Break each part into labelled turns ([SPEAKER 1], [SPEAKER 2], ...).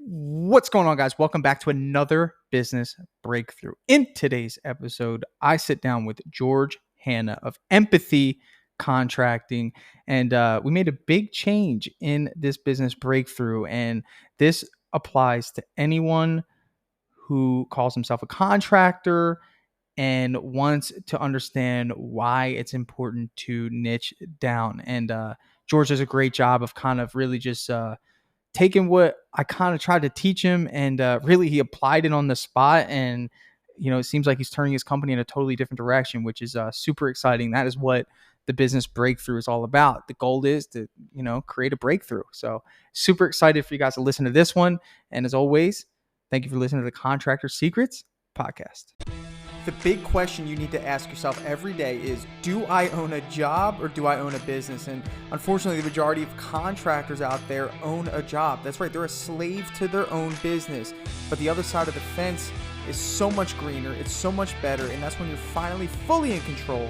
[SPEAKER 1] What's going on, guys? Welcome back to another business breakthrough. In today's episode, I sit down with George Hanna of Empathy Contracting, and we made a big change in this business breakthrough. And this applies to anyone who calls himself a contractor and wants to understand why it's important to niche down. And George does a great job of kind of really just taking what I kind of tried to teach him, and really he applied it on the spot. And it seems like he's turning his company in a totally different direction, which is super exciting. That is what the business breakthrough is all about. The goal is to create a breakthrough. So super excited for you guys to listen to this one. And as always, thank you for listening to the Contractor Secrets podcast. The big question you need to ask yourself every day is, do I own a job or do I own a business? And unfortunately, the majority of contractors out there own a job. That's right, they're a slave to their own business. But the other side of the fence is so much greener, it's so much better, and that's when you're finally fully in control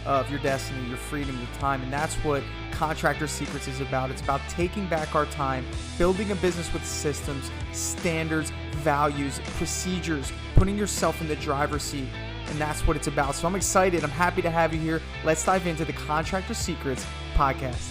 [SPEAKER 1] of your destiny, your freedom, your time. And that's what Contractor Secrets is about. It's about taking back our time, building a business with systems, standards, values, procedures, putting yourself in the driver's seat. And that's what it's about. So I'm excited. I'm happy to have you here. Let's dive into the Contractor Secrets podcast.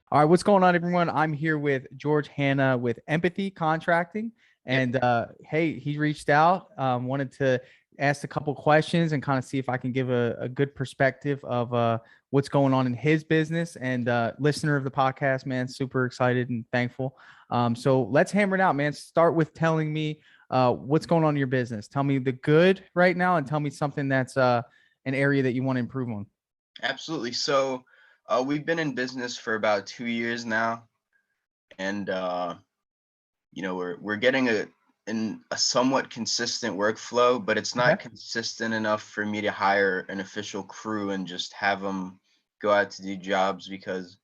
[SPEAKER 1] All right, what's going on, everyone? I'm here with George Hanna with Empathy Contracting. And hey, he reached out, wanted to ask a couple questions and kind of see if I can give a good perspective of what's going on in his business. And listener of the podcast, man, super excited and thankful. So let's hammer it out, man. Start with telling me what's going on in your business. Tell me the good right now, and tell me something that's an area that you want to improve on.
[SPEAKER 2] Absolutely. So we've been in business for about 2 years now, and we're getting a somewhat consistent workflow, but it's not consistent enough for me to hire an official crew and just have them go out to do jobs, because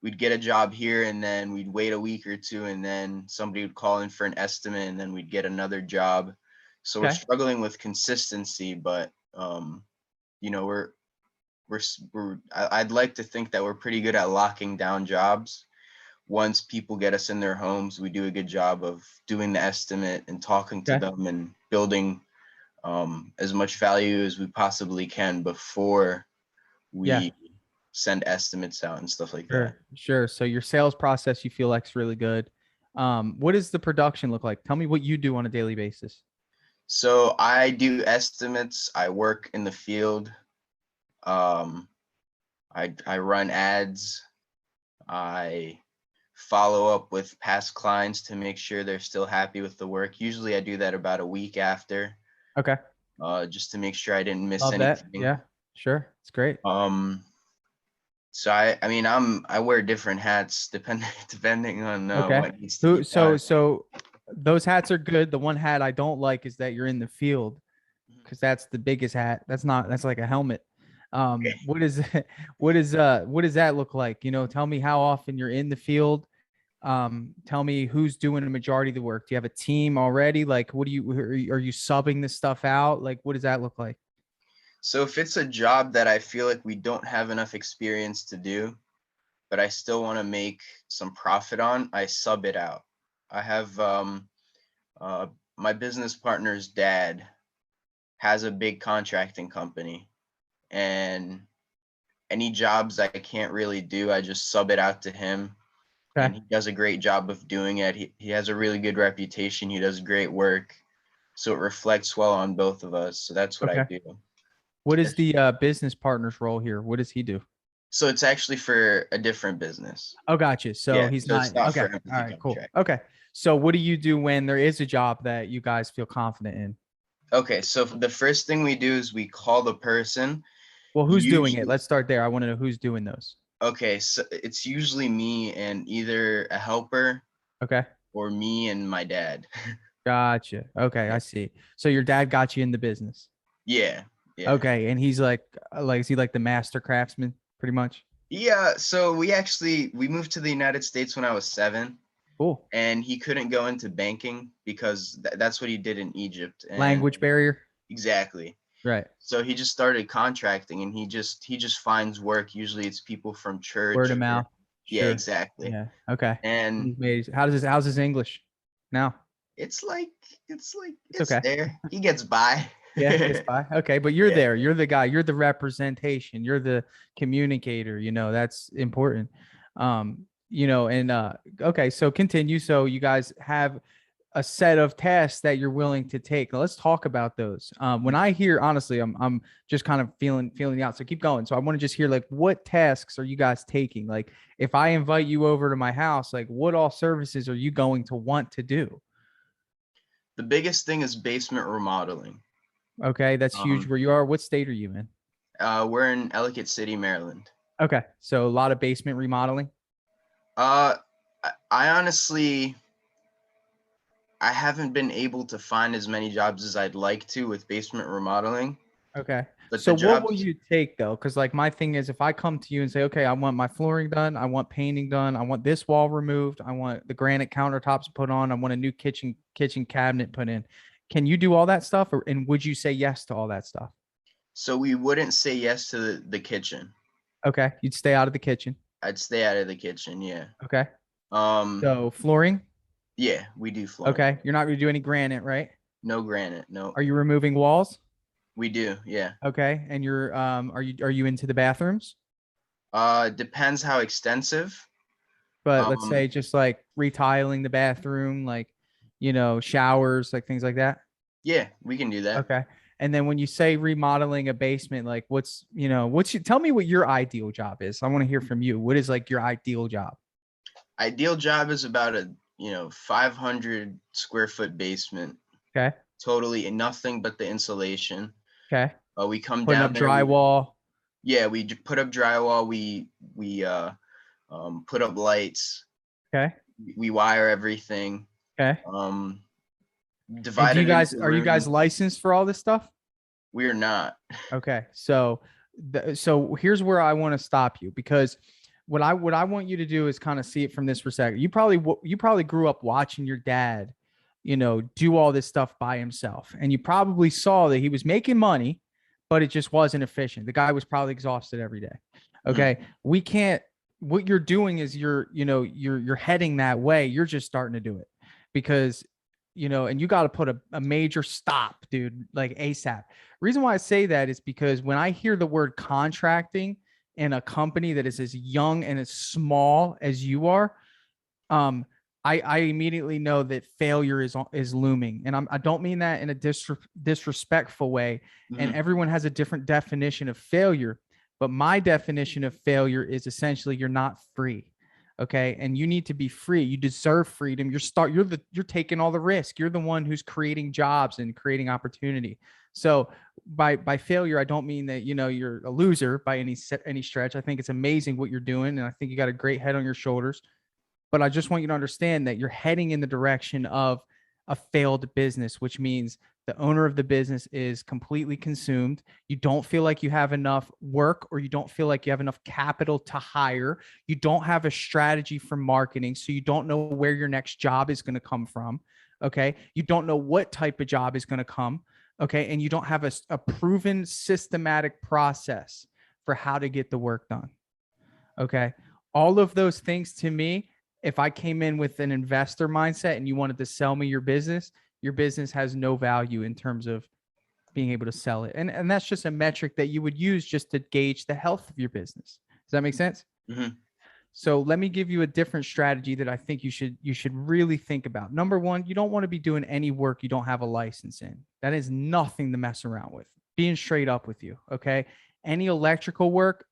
[SPEAKER 2] we'd get a job here and then we'd wait a week or two, and then somebody would call in for an estimate, and then we'd get another job. So we're struggling with consistency, but I'd like to think that we're pretty good at locking down jobs. Once people get us in their homes, we do a good job of doing the estimate and talking to them and building as much value as we possibly can before we send estimates out and stuff like that.
[SPEAKER 1] Sure. So your sales process, you feel like is really good. What does the production look like? Tell me what you do on a daily basis.
[SPEAKER 2] So I do estimates. I work in the field. I run ads. I follow up with past clients to make sure they're still happy with the work. Usually I do that about a week after.
[SPEAKER 1] Okay.
[SPEAKER 2] Just to make sure I didn't miss
[SPEAKER 1] Love
[SPEAKER 2] anything.
[SPEAKER 1] That. Yeah, sure. It's great.
[SPEAKER 2] So I wear different hats depending on what needs to be done.
[SPEAKER 1] So those hats are good. The one hat I don't like is that you're in the field, because that's the biggest hat. That's like a helmet. What does that look like? Tell me how often you're in the field. Tell me who's doing the majority of the work. Do you have a team already? Like, are you subbing this stuff out? Like, what does that look like?
[SPEAKER 2] So if it's a job that I feel like we don't have enough experience to do, but I still want to make some profit on, I sub it out. I have my business partner's dad has a big contracting company, and any jobs I can't really do, I just sub it out to him. And he does a great job of doing it. He has a really good reputation. He does great work. So it reflects well on both of us. So that's what I do.
[SPEAKER 1] What is the business partner's role here? What does he do?
[SPEAKER 2] So it's actually for a different business.
[SPEAKER 1] Oh, gotcha. So he's not okay. All right, cool. Okay. So what do you do when there is a job that you guys feel confident in?
[SPEAKER 2] Okay. So the first thing we do is we call the person.
[SPEAKER 1] Well, who's doing it? Let's start there. I want to know who's doing those.
[SPEAKER 2] Okay. So it's usually me and either a helper.
[SPEAKER 1] Okay.
[SPEAKER 2] Or me and my dad.
[SPEAKER 1] Gotcha. Okay. I see. So your dad got you in the business.
[SPEAKER 2] Yeah. Yeah.
[SPEAKER 1] Okay. And he's like, is he like the master craftsman pretty much?
[SPEAKER 2] Yeah. So we moved to the United States when I was 7.
[SPEAKER 1] Cool.
[SPEAKER 2] And he couldn't go into banking because that's what he did in Egypt. And
[SPEAKER 1] language barrier.
[SPEAKER 2] Exactly.
[SPEAKER 1] Right.
[SPEAKER 2] So he just started contracting, and he just finds work. Usually it's people from church.
[SPEAKER 1] Word of mouth.
[SPEAKER 2] Yeah,
[SPEAKER 1] Sure.
[SPEAKER 2] exactly.
[SPEAKER 1] Yeah. Okay.
[SPEAKER 2] And
[SPEAKER 1] How's his English now?
[SPEAKER 2] it's like
[SPEAKER 1] It's
[SPEAKER 2] it's
[SPEAKER 1] okay.
[SPEAKER 2] there. He gets by.
[SPEAKER 1] Yeah, gets by. Okay, but you're
[SPEAKER 2] Yeah.
[SPEAKER 1] there. You're the guy. You're the representation. You're the communicator. That's important. And okay, so continue. So you guys have a set of tasks that you're willing to take. Now, let's talk about those. When I hear, honestly, I'm just kind of feeling out. So keep going. So I want to just hear, like, what tasks are you guys taking? Like, if I invite you over to my house, like, what all services are you going to want to do?
[SPEAKER 2] The biggest thing is basement remodeling.
[SPEAKER 1] Okay, that's huge.
[SPEAKER 2] Um,
[SPEAKER 1] Where you are? What state are you in?
[SPEAKER 2] we're in Ellicott City, Maryland.
[SPEAKER 1] Okay, so a lot of basement remodeling.
[SPEAKER 2] Uh, I honestly, I haven't been able to find as many jobs as I'd like to with basement remodeling,
[SPEAKER 1] Okay.
[SPEAKER 2] but the
[SPEAKER 1] So what will
[SPEAKER 2] jobs,
[SPEAKER 1] you take though? Because like my thing is, if I come to you and say, okay, I want my flooring done, I want painting done, I want this wall removed, I want the granite countertops put on, I want a new kitchen cabinet put in. Can you do all that stuff, and would you say yes to all that stuff?
[SPEAKER 2] so we wouldn't say yes to the kitchen.
[SPEAKER 1] Okay, you'd stay out of the kitchen.
[SPEAKER 2] I'd stay out of the kitchen, yeah.
[SPEAKER 1] Okay.
[SPEAKER 2] Um,
[SPEAKER 1] So flooring.
[SPEAKER 2] yeah, we do flooring.
[SPEAKER 1] Okay, you're not going to do any granite, right?
[SPEAKER 2] No granite, no.
[SPEAKER 1] Are you removing walls?
[SPEAKER 2] We do, yeah.
[SPEAKER 1] Okay, and you're are you into the bathrooms?
[SPEAKER 2] Depends how extensive.
[SPEAKER 1] But let's say
[SPEAKER 2] Um,
[SPEAKER 1] just like retiling the bathroom, like, showers, like things like that.
[SPEAKER 2] yeah, we can do that.
[SPEAKER 1] Okay. And then when you say remodeling a basement, like tell me what your ideal job is. I want to hear from you. What is like your ideal job?
[SPEAKER 2] Ideal job is about a 500 square foot basement,
[SPEAKER 1] Okay.
[SPEAKER 2] totally and nothing but the insulation.
[SPEAKER 1] Okay.
[SPEAKER 2] We come
[SPEAKER 1] Putting up
[SPEAKER 2] down there.
[SPEAKER 1] drywall.
[SPEAKER 2] Yeah, we put up drywall. We put up lights.
[SPEAKER 1] Okay.
[SPEAKER 2] We wire everything.
[SPEAKER 1] Okay.
[SPEAKER 2] Um,
[SPEAKER 1] And
[SPEAKER 2] divide it into
[SPEAKER 1] are you guys
[SPEAKER 2] rooms.
[SPEAKER 1] licensed for all this stuff?
[SPEAKER 2] We're not.
[SPEAKER 1] Okay. So here's where I want to stop you, because what I want you to do is kind of see it from this perspective. You probably grew up watching your dad, do all this stuff by himself, and you probably saw that he was making money, but it just wasn't efficient. The guy was probably exhausted every day.
[SPEAKER 2] Mhm.
[SPEAKER 1] Okay. We can't. What you're doing is you're heading that way. You're just starting to do it because and you got to put a major stop, dude, like ASAP. Reason why I say that is because when I hear the word contracting in a company that is as young and as small as you are, um, I immediately know that failure is looming, and I don't mean that in a disrespectful way. And
[SPEAKER 2] Mhm.
[SPEAKER 1] everyone has a different definition of failure, but my definition of failure is essentially you're not free. Okay, and you need to be free. You deserve freedom. You're taking all the risk. You're the one who's creating jobs and creating opportunity. So by failure, I don't mean that you're a loser by any stretch. I think it's amazing what you're doing, and I think you got a great head on your shoulders. But I just want you to understand that you're heading in the direction of a failed business, which means the owner of the business is completely consumed. You don't feel like you have enough work, or you don't feel like you have enough capital to hire. You don't have a strategy for marketing. So you don't know where your next job is going to come from. Okay. You don't know what type of job is going to come. Okay. And you don't have a proven systematic process for how to get the work done. Okay. All of those things, to me, if I came in with an investor mindset and you wanted to sell me your business has no value in terms of being able to sell it. And that's just a metric that you would use just to gauge the health of your business. Does that make sense?
[SPEAKER 2] Mhm.
[SPEAKER 1] So let me give you a different strategy that I think you should really think about. Number one, you don't want to be doing any work you don't have a license in. That is nothing to mess around with. Being straight up with you, okay? Any electrical work,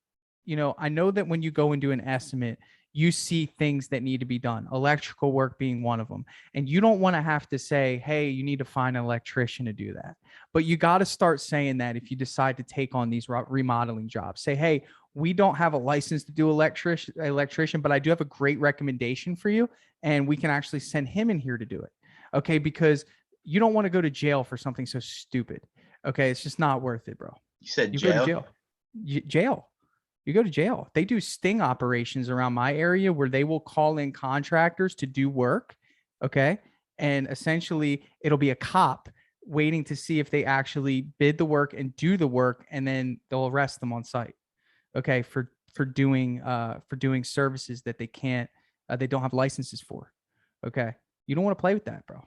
[SPEAKER 1] I know that when you go and do an estimate, you see things that need to be done, electrical work being one of them. And you don't want to have to say, hey, you need to find an electrician to do that. But you got to start saying that if you decide to take on these remodeling jobs. Say, hey, we don't have a license to do electrician, but I do have a great recommendation for you. And we can actually send him in here to do it. Okay. Because you don't want to go to jail for something so stupid. Okay. It's just not worth it, bro.
[SPEAKER 2] You said
[SPEAKER 1] You go to
[SPEAKER 2] jail?
[SPEAKER 1] jail. Jail. You go to jail. They do sting operations around my area where they will call in contractors to do work. Okay. And essentially, it'll be a cop waiting to see if they actually bid the work and do the work, and then they'll arrest them on site. Okay. for doing services that they don't have licenses for. Okay. You don't want to play with that, bro.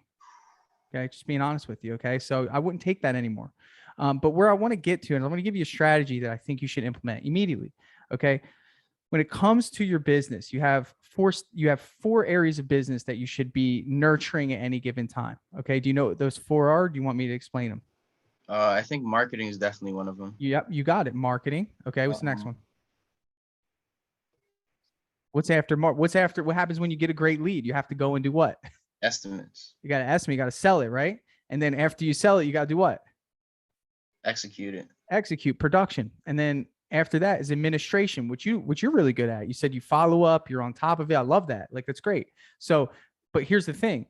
[SPEAKER 1] Okay. Just being honest with you. Okay. So I wouldn't take that anymore. But where I want to get to, and I'm going to give you a strategy that I think you should implement immediately. Okay. When it comes to your business, you have four areas of business that you should be nurturing at any given time. Okay. Do you know what those four are? Do you want me to explain them?
[SPEAKER 2] I think marketing is definitely one of them.
[SPEAKER 1] Yep. You got it. Marketing. Okay. What's the next
[SPEAKER 2] Um,
[SPEAKER 1] one? What happens when you get a great lead? You have to go and do what?
[SPEAKER 2] estimates,
[SPEAKER 1] You got to estimate, you got to sell it, right? And then after you sell it, you got to do what?
[SPEAKER 2] execute it.
[SPEAKER 1] Execute production. And then after that is administration, which you're really good at. You said you follow up, you're on top of it. I love that. Like that's great. So, but here's the thing.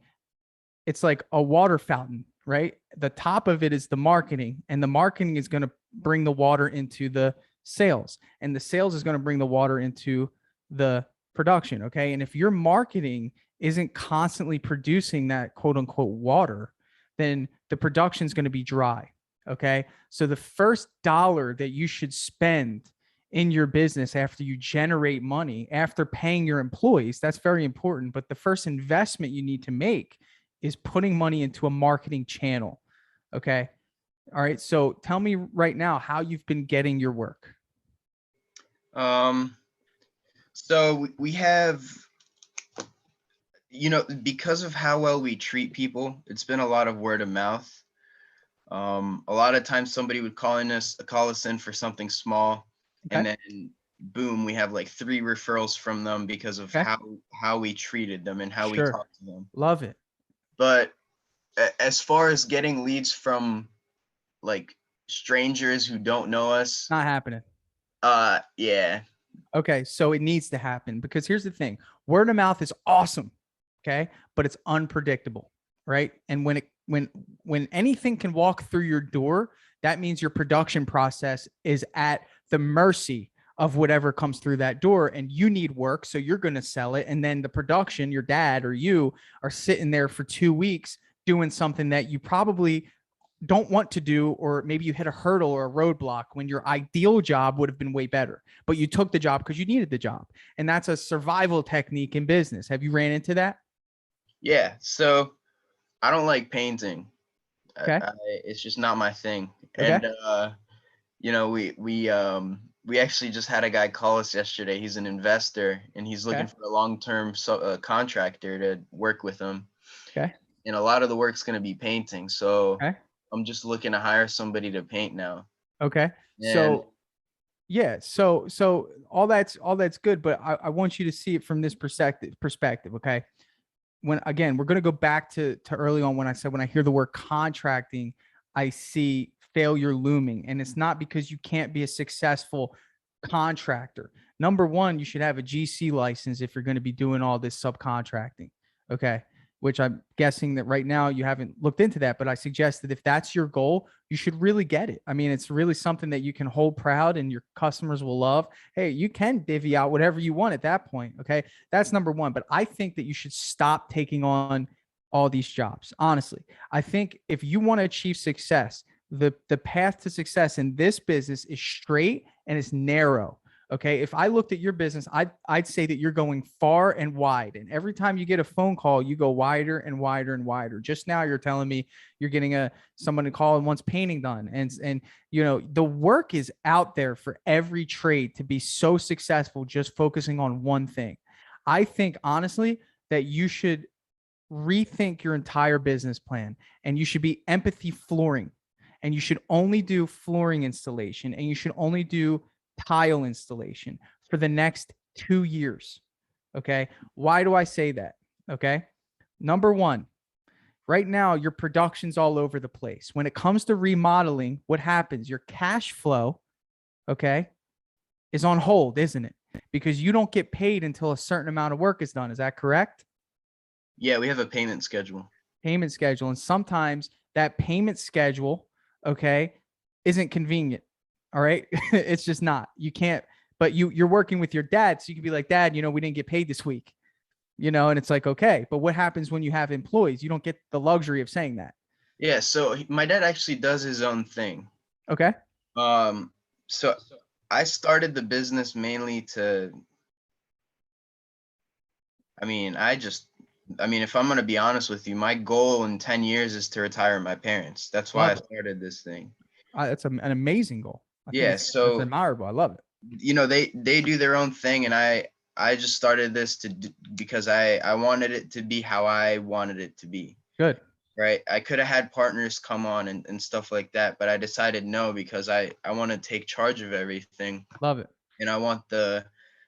[SPEAKER 1] It's like a water fountain, right? The top of it is the marketing, and the marketing is going to bring the water into the sales, and the sales is going to bring the water into the production. Okay. And if your marketing isn't constantly producing that quote unquote water, then the production is going to be dry. Okay. So the first dollar that you should spend in your business after you generate money, after paying your employees, that's very important. But the first investment you need to make is putting money into a marketing channel. Okay. All right. So tell me right now how you've been getting your work.
[SPEAKER 2] Um, so we have, because of how well we treat people, it's been a lot of word of mouth. A lot of times somebody would call us in for something small,
[SPEAKER 1] Okay.
[SPEAKER 2] and then boom, we have like 3 referrals from them because of
[SPEAKER 1] Okay.
[SPEAKER 2] how we treated them and how we
[SPEAKER 1] Sure.
[SPEAKER 2] talked to them.
[SPEAKER 1] Love it.
[SPEAKER 2] But as far as getting leads from like strangers who don't know us,
[SPEAKER 1] Not happening.
[SPEAKER 2] yeah,
[SPEAKER 1] Okay. So it needs to happen because here's the thing, word of mouth is awesome. Okay. But it's unpredictable. Right. And when anything can walk through your door, that means your production process is at the mercy of whatever comes through that door, and you need work. So you're going to sell it. And then the production, your dad or you are sitting there for 2 weeks doing something that you probably don't want to do, or maybe you hit a hurdle or a roadblock when your ideal job would have been way better, but you took the job because you needed the job. And that's a survival technique in business. Have you ran into that?
[SPEAKER 2] yeah. So I don't like painting.
[SPEAKER 1] Okay.
[SPEAKER 2] It's just not my thing.
[SPEAKER 1] Okay.
[SPEAKER 2] And we actually just had a guy call us yesterday. He's an investor and he's looking
[SPEAKER 1] Okay.
[SPEAKER 2] for a long-term contractor to work with him.
[SPEAKER 1] Okay.
[SPEAKER 2] And a lot of the work's going to be painting. So
[SPEAKER 1] Okay.
[SPEAKER 2] I'm just looking to hire somebody to paint now.
[SPEAKER 1] Okay.
[SPEAKER 2] And
[SPEAKER 1] So yeah, so all that's good, but I want you to see it from this perspective. Okay. When again, we're gonna go back to early on when I said when I hear the word contracting, I see failure looming. And it's not because you can't be a successful contractor. Number one, you should have a GC license if you're going to be doing all this subcontracting. Okay. Which I'm guessing that right now you haven't looked into that, but I suggest that if that's your goal, you should really get it. I mean, it's really something that you can hold proud and your customers will love. Hey, you can divvy out whatever you want at that point. Okay. That's number one. But I think that you should stop taking on all these jobs. Honestly, I think if you want to achieve success, the path to success in this business is straight and it's narrow. Okay. If I looked at your business, I'd say that you're going far and wide. And every time you get a phone call, you go wider and wider and wider. Just now you're telling me you're getting someone to call and wants painting done. And the work is out there for every trade to be so successful, just focusing on one thing. I think honestly that you should rethink your entire business plan, and you should be empathy flooring, and you should only do flooring installation, and you should only do tile installation for the next 2 years. Okay. Why do I say that? Okay. Number one, right now, your production's all over the place. When it comes to remodeling, what happens? Your cash flow, okay, is on hold, isn't it? Because you don't get paid until a certain amount of work is done. Is that correct?
[SPEAKER 2] yeah, we have a payment schedule.
[SPEAKER 1] Payment schedule. And sometimes that payment schedule, okay, isn't convenient. All right. It's just not. You can't, but you're working with your dad. So you can be like, Dad, we didn't get paid this week, and it's like, okay, but what happens when you have employees? You don't get the luxury of saying that.
[SPEAKER 2] Yeah, so my dad actually does his own thing.
[SPEAKER 1] Okay.
[SPEAKER 2] So I started the business mainly to, I mean, if I'm gonna be honest with you, my goal in 10 years is to retire my parents. That's why I
[SPEAKER 1] Love it.
[SPEAKER 2] started this thing.
[SPEAKER 1] That's an amazing goal. I think
[SPEAKER 2] Yeah,
[SPEAKER 1] that's
[SPEAKER 2] so
[SPEAKER 1] admirable. I love it.
[SPEAKER 2] they do their own thing, and I just started this because I wanted it to be how I wanted it to be.
[SPEAKER 1] Good.
[SPEAKER 2] Right? I could have had partners come on and stuff like that, but I decided no, because I want to take charge of everything,
[SPEAKER 1] Love it.
[SPEAKER 2] and I want the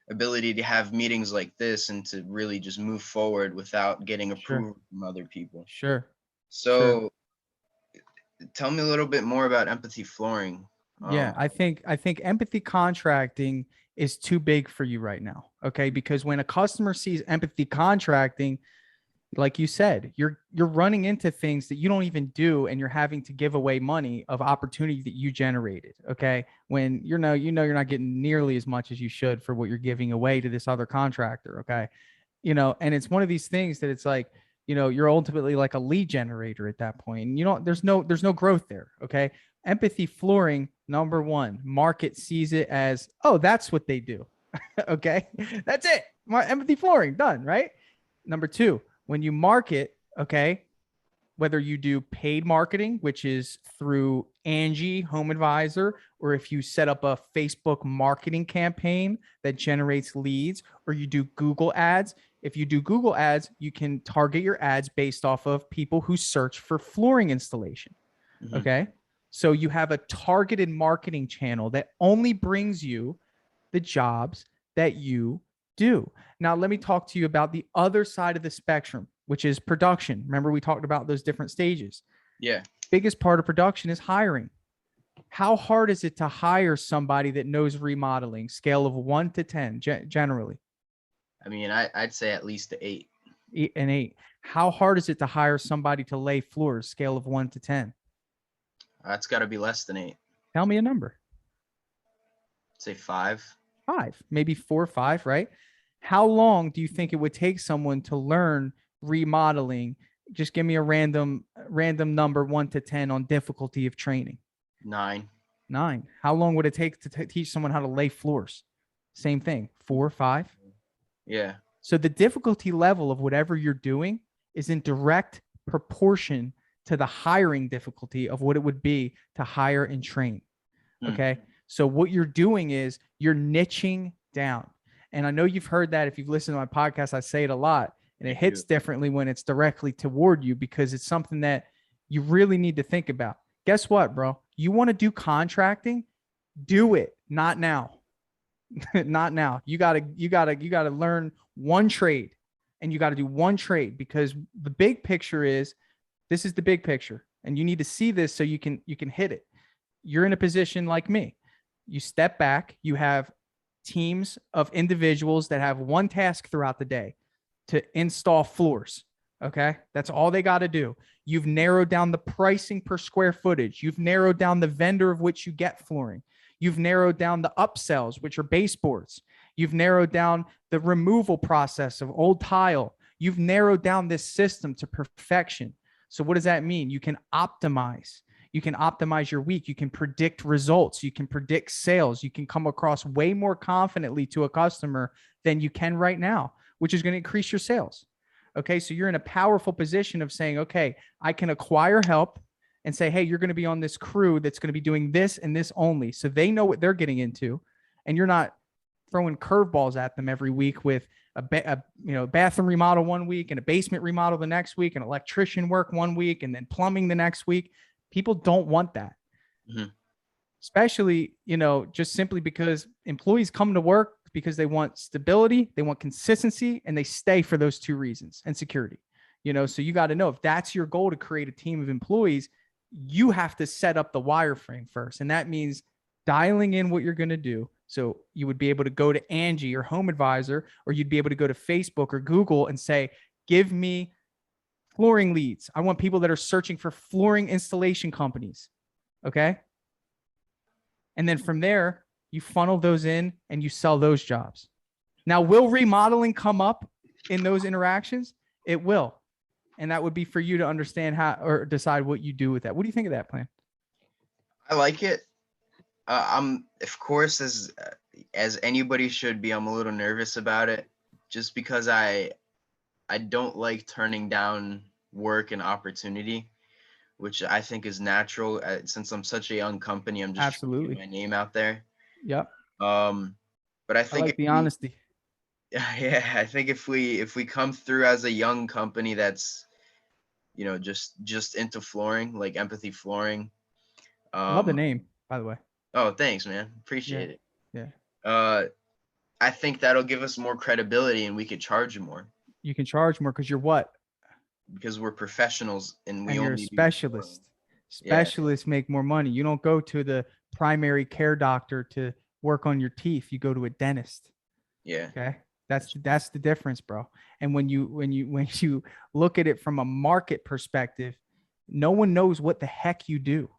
[SPEAKER 2] ability to have meetings like this and to really just move forward without getting
[SPEAKER 1] Sure.
[SPEAKER 2] approval from other people.
[SPEAKER 1] Sure. Sure.
[SPEAKER 2] So tell me a little bit more about empathy flooring.
[SPEAKER 1] Yeah, I think empathy contracting is too big for you right now. Okay, because when a customer sees empathy contracting, like you said, you're running into things that you don't even do, and you're having to give away money of opportunity that you generated. Okay, when you're not getting nearly as much as you should for what you're giving away to this other contractor. Okay, and it's one of these things that it's like, you're ultimately like a lead generator at that point. And there's no growth there. Okay. Empathy flooring, number one, market sees it as, oh, that's what they do. Okay. That's it. Empathy flooring, done, right? Number two, when you market, okay, whether you do paid marketing, which is through Angie Home Advisor, or if you set up a Facebook marketing campaign that generates leads, or you do Google ads. If you do Google ads, you can target your ads based off of people who search for flooring installation.
[SPEAKER 2] Mhm.
[SPEAKER 1] Okay. So you have a targeted marketing channel that only brings you the jobs that you do. Now, let me talk to you about the other side of the spectrum, which is production. Remember, we talked about those different stages.
[SPEAKER 2] Yeah.
[SPEAKER 1] Biggest part of production is hiring. How hard is it to hire somebody that knows remodeling? Scale of 1 to 10, generally.
[SPEAKER 2] I mean, I'd say at least the 8.
[SPEAKER 1] 8 and 8. How hard is it to hire somebody to lay floors? Scale of 1 to 10.
[SPEAKER 2] That's got to be less than 8.
[SPEAKER 1] Tell me a number.
[SPEAKER 2] Say 5.
[SPEAKER 1] 5, maybe 4 or 5, right? How long do you think it would take someone to learn remodeling? Just give me a random number, 1 to 10, on difficulty of training.
[SPEAKER 2] 9.
[SPEAKER 1] 9. How long would it take to teach someone how to lay floors? Same thing, 4 or 5.
[SPEAKER 2] Yeah.
[SPEAKER 1] So the difficulty level of whatever you're doing is in direct proportion to the hiring difficulty of what it would be to hire and train. Okay. So what you're doing is you're niching down. And I know you've heard that. If you've listened to my podcast, I say it a lot, and it hits differently when it's directly toward you, because it's something that you really need to think about. Guess what, bro? You want to do do it. Not now. Not now. You gotta learn one trade, and you got to do one trade, because the big picture is, this is the big picture, and you need to see this so you can hit it. You're in a position like me. You step back, you have teams of individuals that have one task throughout the day: to install floors. Okay. That's all they got to do. You've narrowed down the pricing per square footage. You've narrowed down the vendor of which you get flooring. You've narrowed down the upsells, which are baseboards. You've narrowed down the removal process of old tile. You've narrowed down this system to perfection. So what does that mean? You can optimize. You can optimize your week. You can predict results. You can predict sales. You can come across way more confidently to a customer than you can right now, which is going to increase your sales. Okay. So you're in a powerful position of saying, okay, I can acquire help and say, hey, you're going to be on this crew that's going to be doing this and this only. So they know what they're getting into. And you're not throwing curveballs at them every week with a bathroom remodel one week and a basement remodel the next week and electrician work one week and then plumbing the next week. People don't want that. Mm-hmm. Especially, just simply because employees come to work because they want stability, they want consistency, and they stay for those two reasons, and security. So you got to know, if that's your goal, to create a team of employees, you have to set up the wireframe first. And that means dialing in what you're going to do. So you would be able to go to Angie or Home Advisor, or you'd be able to go to Facebook or Google and say, give me flooring leads. I want people that are searching for flooring installation companies. Okay. And then from there, you funnel those in and you sell those jobs. Now, will remodeling come up in those interactions? It will. And that would be for you to understand how, or decide what you do with that. What do you think of that plan?
[SPEAKER 2] I like it. I'm, of course, as anybody should be, I'm a little nervous about it, just because I don't like turning down work and opportunity, which I think is natural. Since I'm such a young company, I'm just trying to get
[SPEAKER 1] Absolutely.
[SPEAKER 2] my name out there.
[SPEAKER 1] Yep.
[SPEAKER 2] Um, but I
[SPEAKER 1] I
[SPEAKER 2] think if
[SPEAKER 1] like the
[SPEAKER 2] we,
[SPEAKER 1] honesty.
[SPEAKER 2] yeah, I think if we come through as a young company that's, just into flooring, like Empathy Flooring.
[SPEAKER 1] I love the
[SPEAKER 2] Um,
[SPEAKER 1] name, by the way.
[SPEAKER 2] oh, thanks, man.
[SPEAKER 1] Yeah.
[SPEAKER 2] Appreciate it.
[SPEAKER 1] Yeah.
[SPEAKER 2] Uh, I think that'll give us more credibility and we could charge more
[SPEAKER 1] You can charge more because you're what?
[SPEAKER 2] because we're professionals and we
[SPEAKER 1] And you're a
[SPEAKER 2] only do flooring.
[SPEAKER 1] specialist.
[SPEAKER 2] Yeah,
[SPEAKER 1] Specialists make more money. You don't go to the primary care doctor to work on your teeth. You go to a dentist.
[SPEAKER 2] yeah.
[SPEAKER 1] Okay. That's
[SPEAKER 2] That's
[SPEAKER 1] that's the difference, bro. And when you look at it from a market perspective, no one knows what the heck you do.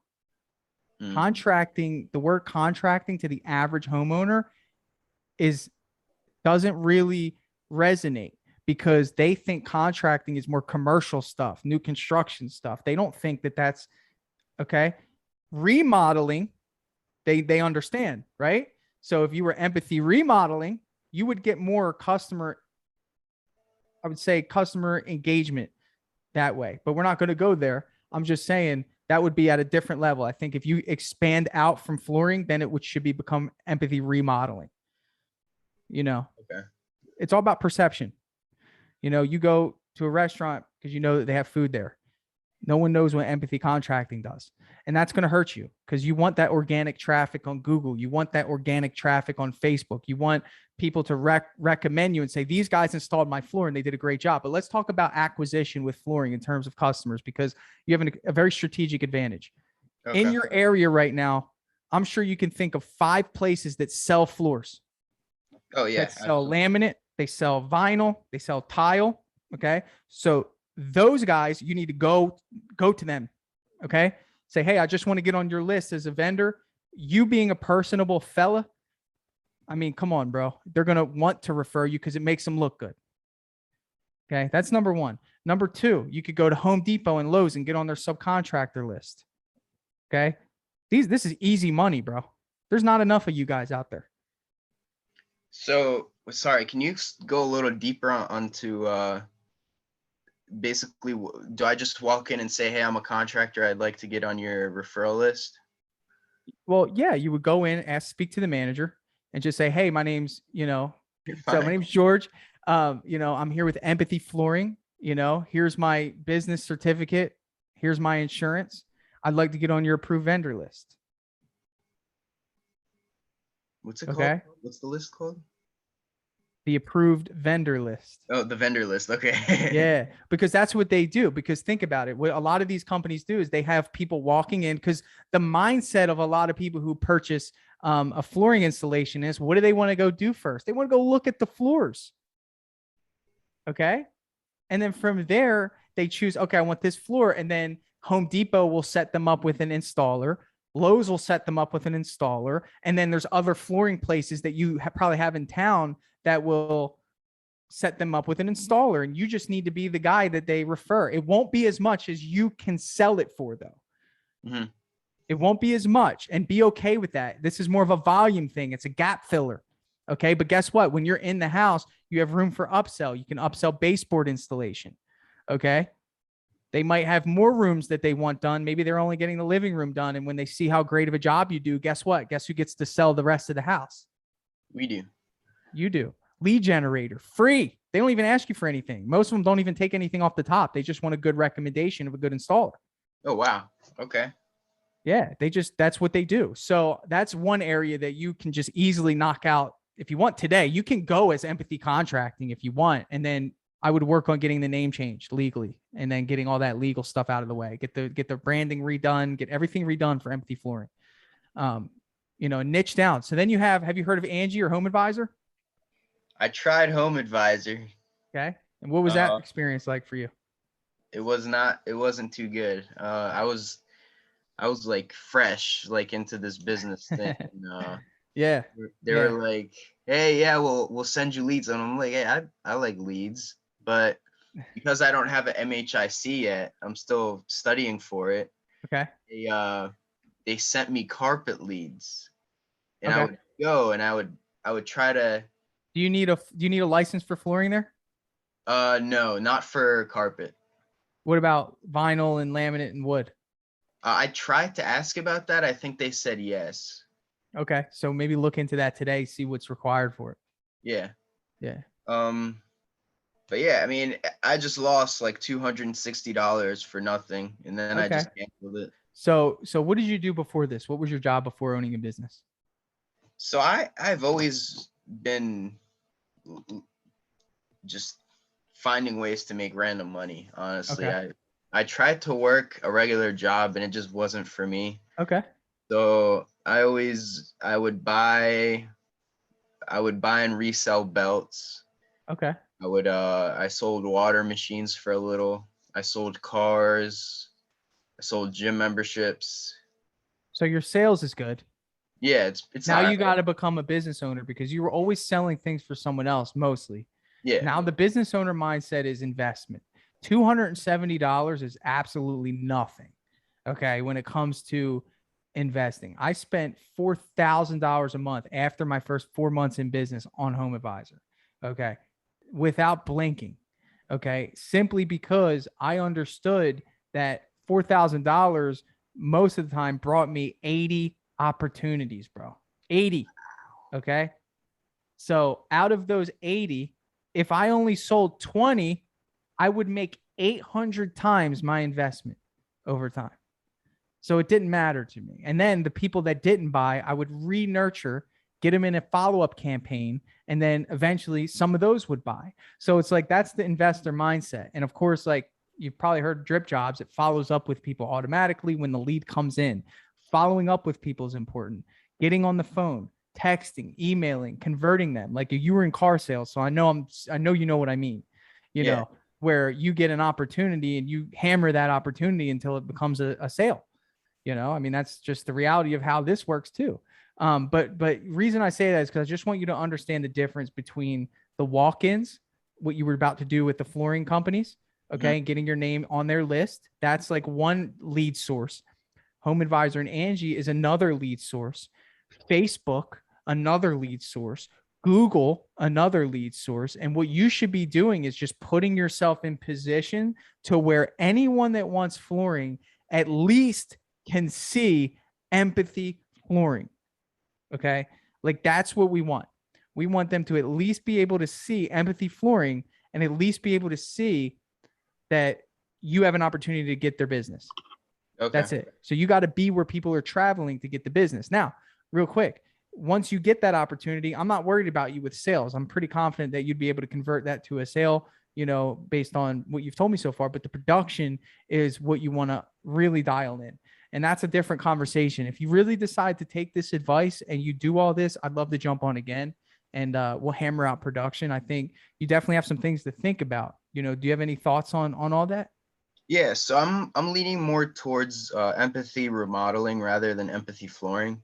[SPEAKER 2] mm,
[SPEAKER 1] Contracting, the word contracting to the average homeowner is doesn't really resonate because they think contracting is more commercial stuff, new construction stuff. They don't think that that's okay. Remodeling, they understand, right? So if you were empathy remodeling, you would get more customer, I would say customer engagement that way. But we're not going to go there. I'm just saying that would be at a different level. I think if you expand out from flooring, then it would should be become empathy remodeling. You know,
[SPEAKER 2] okay.
[SPEAKER 1] it's all about perception. You go to a restaurant because you know that they have food there. No one knows what empathy contracting does. And that's going to hurt you because you want that organic traffic on Google. You want that organic traffic on Facebook. You want people to recommend you and say, these guys installed my floor and they did a great job. But let's talk about acquisition with flooring in terms of customers because you have a very strategic advantage. In
[SPEAKER 2] Okay.
[SPEAKER 1] your area right now, I'm sure you can think of 5 places that sell floors,
[SPEAKER 2] Oh yeah,
[SPEAKER 1] that sell
[SPEAKER 2] absolutely.
[SPEAKER 1] laminate, they sell vinyl, they sell tile. Okay. So those guys, you need to go to them. Okay. Say, hey, I just want to get on your list as a vendor. You being a personable fella, I mean, come on, bro. They're gonna want to refer you because it makes them look good. Okay. That's number one. Number two, you could go to Home Depot and Lowe's and get on their subcontractor list. Okay. This is easy money, bro. There's not enough of you guys out there.
[SPEAKER 2] So, sorry, can you go a little deeper onto basically, do I just walk in and say, "Hey, I'm a contractor. I'd like to get on your referral list"?
[SPEAKER 1] Well, yeah, you would go in, speak to the manager, and just say, "Hey,
[SPEAKER 2] You're
[SPEAKER 1] so my
[SPEAKER 2] fine.
[SPEAKER 1] name's George. I'm here with Empathy Flooring. Here's my business certificate. Here's my insurance. I'd like to get on your approved vendor list."
[SPEAKER 2] What's it called?
[SPEAKER 1] Okay,
[SPEAKER 2] What's the list called?
[SPEAKER 1] the approved vendor list.
[SPEAKER 2] Oh, the vendor list. Okay.
[SPEAKER 1] Yeah, because that's what they do. Because think about it. What a lot of these companies do is they have people walking in because the mindset of a lot of people who purchase a flooring installation is what do they want to go do first? They want to go look at the floors. Okay. And then from there, they choose, okay, I want this floor. And then Home Depot will set them up with an installer. Lowe's will set them up with an installer. And then there's other flooring places that you probably have in town that will set them up with an installer. And you just need to be the guy that they refer. It won't be as much as you can sell it for, though.
[SPEAKER 2] Mhm.
[SPEAKER 1] It won't be as much, and be okay with that. This is more of a volume thing. It's a gap filler. Okay. But guess what? When you're in the house, you have room for upsell. You can upsell baseboard installation. Okay. They might have more rooms that they want done. Maybe they're only getting the living room done. And when they see how great of a job you do, guess what? Guess who gets to sell the rest of the house?
[SPEAKER 2] We do.
[SPEAKER 1] You do. Lead generator, free. They don't even ask you for anything. Most of them don't even take anything off the top. They just want a good recommendation of a good installer.
[SPEAKER 2] Oh wow. Okay.
[SPEAKER 1] Yeah, that's what they do. So that's one area that you can just easily knock out if you want today. You can go as empathy contracting if you want. And then I would work on getting the name changed legally and then getting all that legal stuff out of the way. Get the branding redone, get everything redone for empathy flooring. Niche down. So then have you heard of Angie or Home Advisor?
[SPEAKER 2] I tried Home Advisor.
[SPEAKER 1] Okay. And what was that
[SPEAKER 2] Uh,
[SPEAKER 1] experience like for you?
[SPEAKER 2] it wasn't too good. I was like fresh, like into this business thing.
[SPEAKER 1] Yeah.
[SPEAKER 2] They were
[SPEAKER 1] Yeah.
[SPEAKER 2] like, "Hey, yeah, we'll send you leads," and I'm like, "Hey, I like leads, but because I don't have an MHIC yet, I'm still studying for it.
[SPEAKER 1] Okay.
[SPEAKER 2] They sent me carpet leads, and I
[SPEAKER 1] Okay.
[SPEAKER 2] would go and I would try to.
[SPEAKER 1] Do you need a license for flooring there?
[SPEAKER 2] No, not for carpet.
[SPEAKER 1] What about vinyl and laminate and wood?
[SPEAKER 2] I tried to ask about that. I think they said yes.
[SPEAKER 1] Okay. So maybe look into that today, see what's required for it.
[SPEAKER 2] Yeah.
[SPEAKER 1] Yeah.
[SPEAKER 2] Um, but yeah, I mean, I just lost like $260 for nothing, and then I
[SPEAKER 1] Okay.
[SPEAKER 2] just canceled it.
[SPEAKER 1] So what did you do before this? What was your job before owning a business?
[SPEAKER 2] So I've always been just finding ways to make random money. Honestly,
[SPEAKER 1] Okay.
[SPEAKER 2] I tried to work a regular job and it just wasn't for me.
[SPEAKER 1] Okay.
[SPEAKER 2] So I would buy and resell belts.
[SPEAKER 1] Okay.
[SPEAKER 2] I sold water machines for a little. I sold cars. I sold gym memberships.
[SPEAKER 1] So your sales is good.
[SPEAKER 2] Yeah, it's
[SPEAKER 1] Now
[SPEAKER 2] all
[SPEAKER 1] you
[SPEAKER 2] right.
[SPEAKER 1] got to become a business owner because you were always selling things for someone else mostly.
[SPEAKER 2] Yeah,
[SPEAKER 1] Now the business owner mindset is investment. $270 is absolutely nothing. Okay. When it comes to investing, I spent $4,000 a month after my first 4 months in business on Home Advisor. Okay. Without blinking. Okay. Simply because I understood that $4,000 most of the time brought me 80 opportunities, bro. 80. Okay. So out of those 80, if I only sold 20, I would make 800 times my investment over time. So it didn't matter to me. And then the people that didn't buy, I would re-nurture, get them in a follow-up campaign, and then eventually some of those would buy. So it's like that's the investor mindset. And of course, like you've probably heard Dripjobs, it follows up with people automatically when the lead comes in. Following up with people is important. Getting on the phone, texting, emailing, converting them. Like you were in car sales, so I know you know what I mean. You
[SPEAKER 2] yeah,
[SPEAKER 1] know, where you get an opportunity and you hammer that opportunity until it becomes a sale. I mean, that's just the reality of how this works too. But reason I say that is because I just want you to understand the difference between the walk-ins, what you were about to do with the flooring companies,
[SPEAKER 2] mhm,
[SPEAKER 1] okay, and getting your name on their list. That's like one lead source. Home Advisor and Angie is another lead source. Facebook, another lead source. Google, another lead source. And what you should be doing is just putting yourself in position to where anyone that wants flooring at least can see empathy flooring. Okay. Like that's what we want. We want them to at least be able to see empathy flooring and at least be able to see that you have an opportunity to get their business.
[SPEAKER 2] okay,
[SPEAKER 1] That's it. So you got to be where people are traveling to get the business. Now, real quick, once you get that opportunity, I'm not worried about you with sales. I'm pretty confident that you'd be able to convert that to a sale, based on what you've told me so far. But the production is what you want to really dial in. And that's a different conversation. If you really decide to take this advice and you do all this, I'd love to jump on again and we'll hammer out production. I think you definitely have some things to think about. Do you have any thoughts on all that?
[SPEAKER 2] yeah. So I'm leaning more towards empathy remodeling rather than empathy flooring.
[SPEAKER 1] Okay.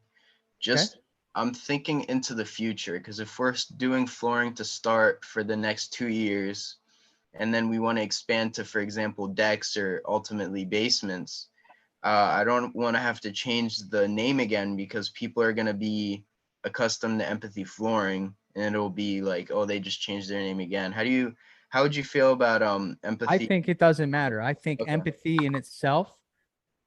[SPEAKER 2] Just I'm thinking into the future because if we're doing flooring to start for the next 2 years, and then we want to expand to, for example, decks or ultimately basements, I don't want to have to change the name again because people are going to be accustomed to empathy flooring and it'll be like, oh, they just changed their name again. How would you feel about
[SPEAKER 1] I
[SPEAKER 2] empathy?
[SPEAKER 1] think it doesn't matter. I think
[SPEAKER 2] Okay.
[SPEAKER 1] empathy in itself,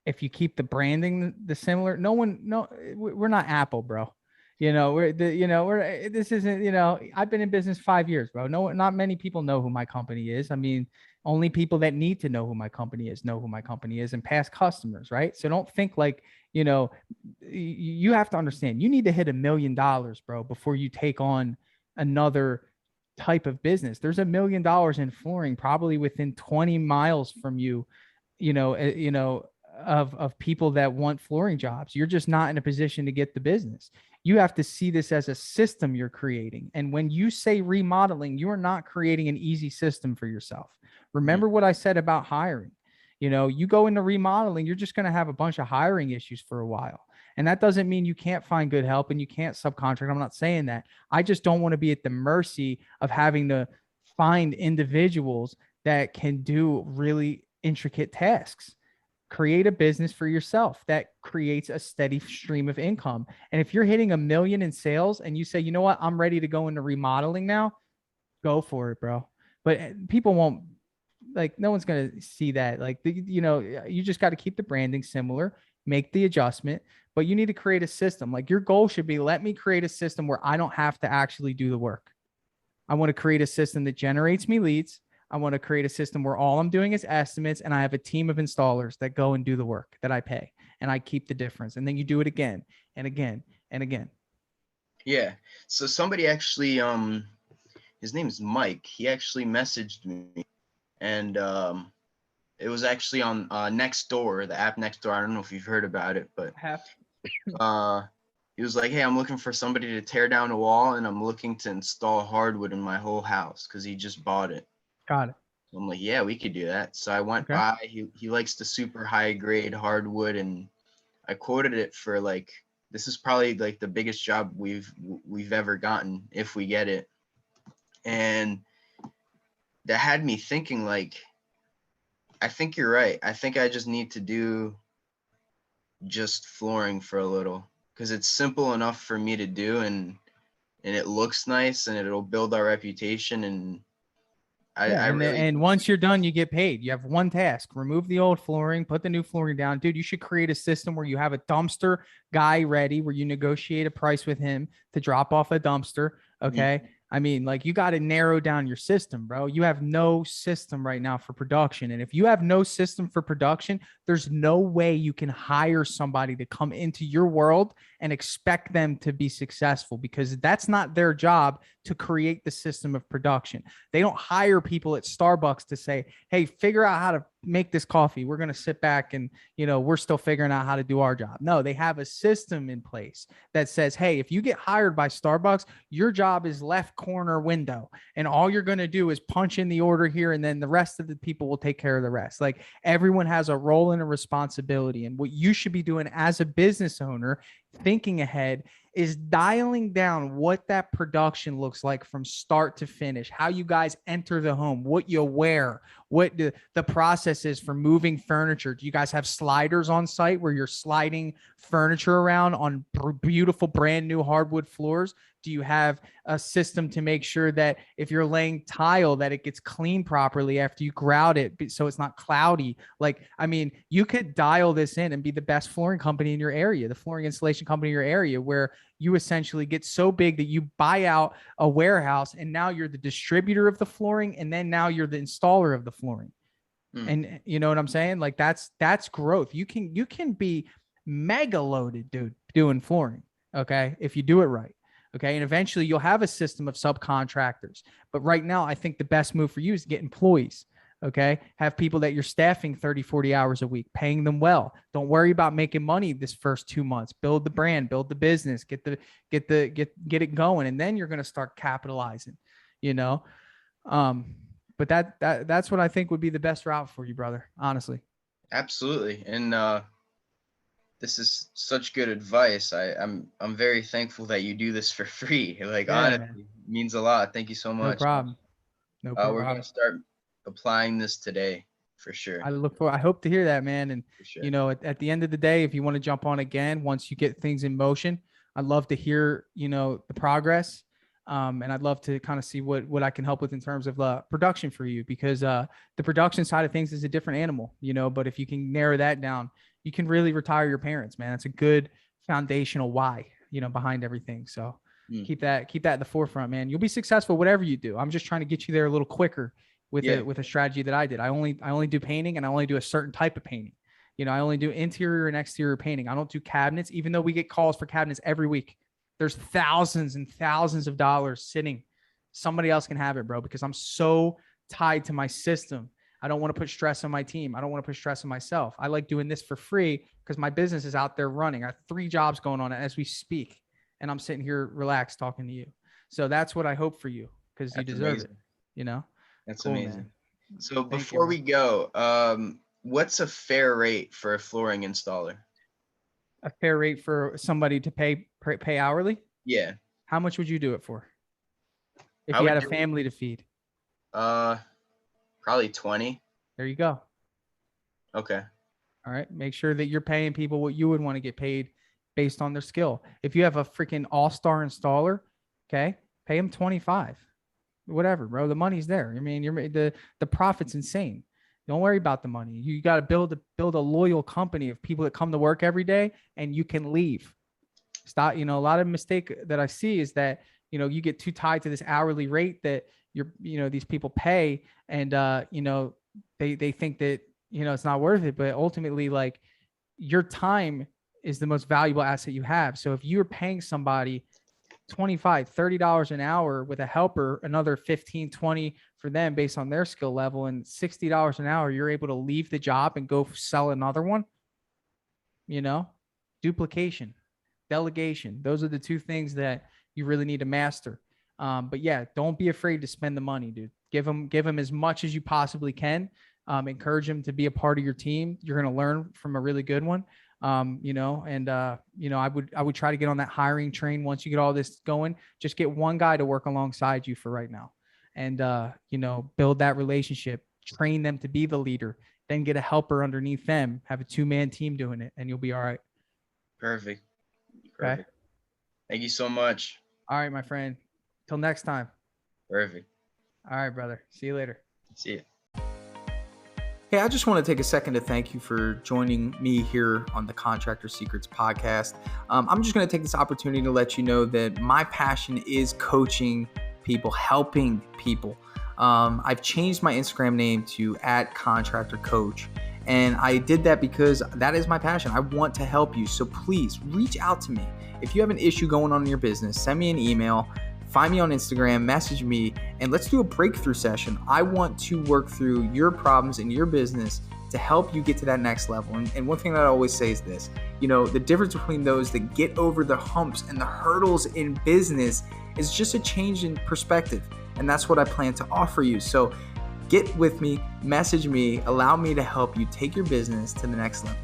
[SPEAKER 1] if you keep the branding the similar, no one, no, we're not Apple, bro. This isn't, I've been in business 5 years, bro. No, not many people know who my company is. I mean, only people that need to know who my company is know who my company is and past customers, right? So don't think like, you have to understand you need to hit $1 million, bro, before you take on another type of business. There's $1 million in flooring probably within 20 miles from you, of people that want flooring jobs. You're just not in a position to get the business. You have to see this as a system you're creating. And when you say remodeling, you are not creating an easy system for yourself.
[SPEAKER 2] Mhm.
[SPEAKER 1] Remember what I said about hiring. You go into remodeling, you're just going to have a bunch of hiring issues for a while. And that doesn't mean you can't find good help and you can't subcontract. I'm not saying that. I just don't want to be at the mercy of having to find individuals that can do really intricate tasks. create a business for yourself that creates a steady stream of income. And if you're hitting 1 million in sales and you say, you know what, I'm ready to go into remodeling now, go for it, bro. But people won't, like, no one's going to see that. Like, you just got to keep the branding similar, make the adjustment, but you need to create a system. Like, your goal should be, let me create a system where I don't have to actually do the work. I want to create a system that generates me leads. I want to create a system where all I'm doing is estimates, and I have a team of installers that go and do the work that I pay, and I keep the difference. And then you do it again and again and again.
[SPEAKER 2] Yeah. So somebody actually, his name is Mike. He actually messaged me, and it was actually on Nextdoor, the app Nextdoor. I don't know if you've heard about it, but uh, he was like, "Hey, I'm looking for somebody to tear down a wall, and I'm looking to install hardwood in my whole house because he just bought it."
[SPEAKER 1] Got it.
[SPEAKER 2] So I'm like, "Yeah, we could do that." So I went
[SPEAKER 1] Okay.
[SPEAKER 2] by. He likes the super high grade hardwood, and I quoted it for like, this is probably like the biggest job we've ever gotten if we get it, and that had me thinking like, I think you're right. I think I just need to do just flooring for a little because it's simple enough for me to do, and it looks nice, and it'll build our reputation, and
[SPEAKER 1] Yeah,
[SPEAKER 2] I really
[SPEAKER 1] and
[SPEAKER 2] don't
[SPEAKER 1] once
[SPEAKER 2] think
[SPEAKER 1] you're done, you get paid. You have one task: remove the old flooring, put the new flooring down. Dude, you should create a system where you have a dumpster guy ready, where you negotiate a price with him to drop off a dumpster. Okay. I mean, like, you got to narrow down your system, bro. You have no system right now for production. And if you have no system for production, there's no way you can hire somebody to come into your world and expect them to be successful, because that's not their job to create the system of production. They don't hire people at Starbucks to say, hey, figure out how to make this coffee. We're going to sit back and, we're still figuring out how to do our job. No, they have a system in place that says, hey, if you get hired by Starbucks, your job is left corner window. And all you're going to do is punch in the order here. And then the rest of the people will take care of the rest. Like, everyone has a role and a responsibility. And what you should be doing as a business owner, thinking ahead, is dialing down what that production looks like from start to finish, how you guys enter the home, what you wear, what the process is for moving furniture. Do you guys have sliders on site where you're sliding furniture around on beautiful brand new hardwood floors? Do you have a system to make sure that if you're laying tile, that it gets cleaned properly after you grout it so it's not cloudy? Like, I mean, you could dial this in and be the best flooring company in your area, the flooring installation company in your area, where you essentially get so big that you buy out a warehouse, and now you're the distributor of the flooring, and then now you're the installer of the flooring. And you know what I'm saying? Like, that's growth. You can be mega loaded, dude, doing flooring. Okay. If you do it right. Okay. And eventually you'll have a system of subcontractors. But right now, I think the best move for you is to get employees. Okay. Have people that you're staffing 30, 40 hours a week, paying them well. Don't worry about making money this first 2 months. Build the brand, build the business, get it going. And then you're going to start capitalizing, you know? But that's what I think would be the best route for you, brother. Honestly.
[SPEAKER 2] Absolutely. And this is such good advice. I'm very thankful that you do this for free. Like,
[SPEAKER 1] Yeah, man.
[SPEAKER 2] honestly, it means a lot. Thank you so
[SPEAKER 1] No
[SPEAKER 2] much.
[SPEAKER 1] problem. No
[SPEAKER 2] We're gonna
[SPEAKER 1] problem.
[SPEAKER 2] start applying this today for sure.
[SPEAKER 1] I hope to hear that, man. And,
[SPEAKER 2] For sure.
[SPEAKER 1] at the end of the day, if you want to jump on again, once you get things in motion, I'd love to hear, the progress. And I'd love to kind of see what I can help with in terms of production for you, because the production side of things is a different animal, but if you can narrow that down, you can really retire your parents, man. That's a good foundational why, behind everything. So
[SPEAKER 2] Mm.
[SPEAKER 1] keep that at the forefront, man. You'll be successful, whatever you do. I'm just trying to get you there a little quicker with
[SPEAKER 2] Yeah.
[SPEAKER 1] a strategy that I did. I only do painting, and I only do a certain type of painting. I only do interior and exterior painting. I don't do cabinets, even though we get calls for cabinets every week. There's thousands and thousands of dollars sitting. Somebody else can have it, bro, because I'm so tied to my system. I don't want to put stress on my team. I don't want to put stress on myself. I like doing this for free because my business is out there running. I have 3 jobs going on as we speak, and I'm sitting here relaxed talking to you. So that's what I hope for you, because you
[SPEAKER 2] That's
[SPEAKER 1] deserve
[SPEAKER 2] amazing.
[SPEAKER 1] it. You know?
[SPEAKER 2] That's
[SPEAKER 1] Cool, man.
[SPEAKER 2] amazing. So
[SPEAKER 1] Thank you,
[SPEAKER 2] before
[SPEAKER 1] bro.
[SPEAKER 2] we go, what's a fair rate for a flooring installer?
[SPEAKER 1] A fair rate for somebody to pay hourly?
[SPEAKER 2] Yeah,
[SPEAKER 1] How much would you do it for if
[SPEAKER 2] I
[SPEAKER 1] you had
[SPEAKER 2] would
[SPEAKER 1] a
[SPEAKER 2] do
[SPEAKER 1] family to feed?
[SPEAKER 2] uh probably 20.
[SPEAKER 1] There you go.
[SPEAKER 2] Okay.
[SPEAKER 1] All right. Make sure that you're paying people what you would want to get paid based on their skill. If you have a freaking all-star installer, okay, pay them 25. Whatever, bro. The money's there. I mean, the profit's insane. Don't worry about the money. You got to build a loyal company of people that come to work every day and you can leave. Stop, a lot of mistake that I see is that, you get too tied to this hourly rate that these people pay, and they think that, it's not worth it, but ultimately, like, your time is the most valuable asset you have. So if you're paying somebody $25, $30 an hour with a helper, another 15, 20 for them based on their skill level, and $60 an hour, you're able to leave the job and go sell another one. Duplication, delegation. Those are the two things that you really need to master. But yeah, don't be afraid to spend the money, dude. Give them as much as you possibly can. Encourage them to be a part of your team. You're going to learn from a really good one. I would try to get on that hiring train once you get all this going. Just get one guy to work alongside you for right now, and build that relationship. Train them to be the leader. Then get a helper underneath them. Have a 2-man team doing it, and you'll be all right.
[SPEAKER 2] Perfect.
[SPEAKER 1] Okay.
[SPEAKER 2] Thank you so much.
[SPEAKER 1] All right, my friend. Till next time.
[SPEAKER 2] Perfect.
[SPEAKER 1] All right, brother. See you later.
[SPEAKER 2] See you.
[SPEAKER 1] Hey, I just want to take a second to thank you for joining me here on the Contractor Secrets podcast. I'm just going to take this opportunity to let you know that my passion is coaching people, helping people. I've changed my Instagram name to @contractorcoach. And I did that because that is my passion. I want to help you. So please reach out to me. If you have an issue going on in your business, send me an email, find me on Instagram, message me, and let's do a breakthrough session. I want to work through your problems in your business to help you get to that next level. And one thing that I always say is this, the difference between those that get over the humps and the hurdles in business is just a change in perspective. And that's what I plan to offer you. So get with me, message me, allow me to help you take your business to the next level.